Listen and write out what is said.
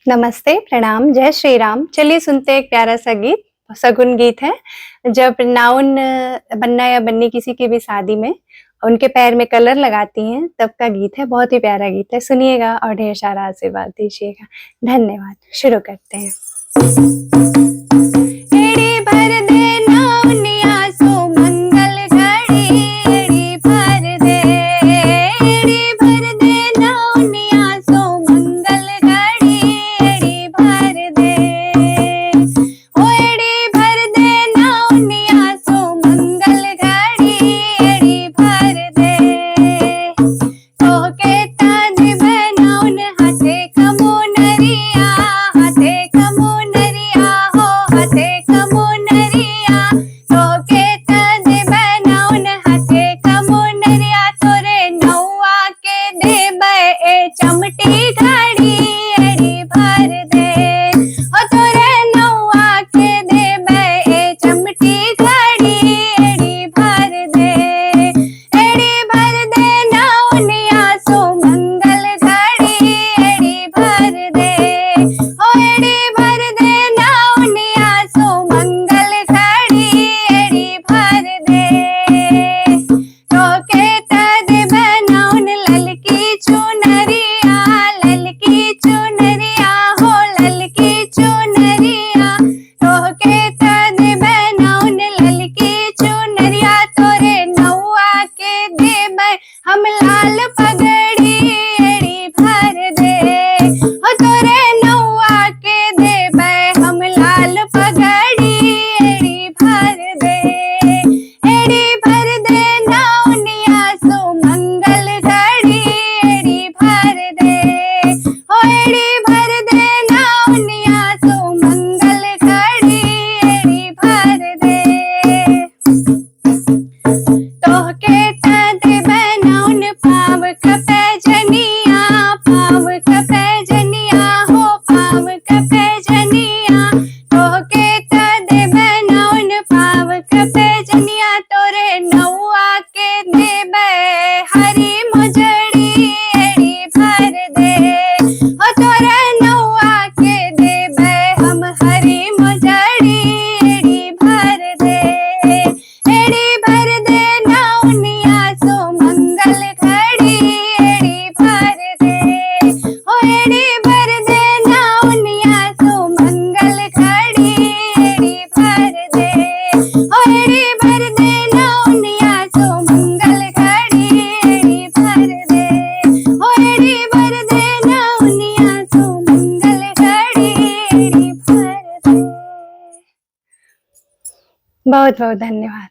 नमस्ते, प्रणाम, जय श्री राम। चलिए सुनते हैं एक प्यारा सा गीत, शगुन गीत है। जब नाउन बन्ना या बन्नी किसी की भी शादी में उनके पैर में कलर लगाती हैं, तब का गीत है। बहुत ही प्यारा गीत है, सुनिएगा और ढेर सारा आशीर्वाद दीजिएगा। धन्यवाद। शुरू करते हैं। एड़ी भर दे नाउनिया सो मंगल घड़ी, एड़ी भर दे, एड़ी भर दे नाउनिया सो मंगल घड़ी, एड़ी भर दे, ओ एड़ी भर दे नाउनिया सो मंगल घड़ी, एड़ी भर दे, तो के ताज बनाउन हाथे कमुनरिया, हाथे कमुनरिया हो, हाथे कमुनरिया, तो के ताज बनाउन हाथे कमुनरिया, तोरे नौआ के देबै ए चमटी घड़ी, एड़ी भर दे, ओ तोरे नौआ के देबै ए चमटी घड़ी, एड़ी भर दे, एड़ी भर दे नाउनिया सो मंगल घड़ी, एड़ी भर दे, ओ एड़ी भर दे नाउनिया सो मंगल घड़ी, एड़ी भर दे, तो के तद बनाउन ललकी चुनरिया, ललकी चुनरिया हो, ललकी चुनरिया, तो के तद बनाउन ललकी चुनरिया, तोरे नौआ के देबै हम लाल पगड़ी, एड़ी भर दे, ओ तोरे नौआ के देबै हम लाल पगड़ी, एड़ी भर दे, एड़ी भर दे नाउनिया सो मंगल घड़ी, एड़ी भर दे, ओ एड़ी भर दे नाउनिया सो मंगल घड़ी, एड़ी भर दे, तोहके तद बनाउन पाव कपे जनिया, पाव कपे जनिया हो, पाव कपे जनिया, तोहके तद बनाउन पाव कपे जनिया, तोरे नौआ के देबै हरी मुजड़ी, एड़ी भर दे, ओ तोरे नौआ के देबै हम हरी मुजड़ी, एड़ी भर दे, एड़ी भर दे नाउनिया सो मंगल घड़ी, एड़ी भर दे, ओ एड़ी भर दे नाउनिया सो मंगल घड़ी, एड़ी भर दे, ओ एड़ी भर दे नाउनिया सो मंगल घड़ी, एड़ी भर दे, ओ एड़ी भर दे नाउनिया सो मंगल घड़ी, एड़ी भर दे। बहुत बहुत धन्यवाद।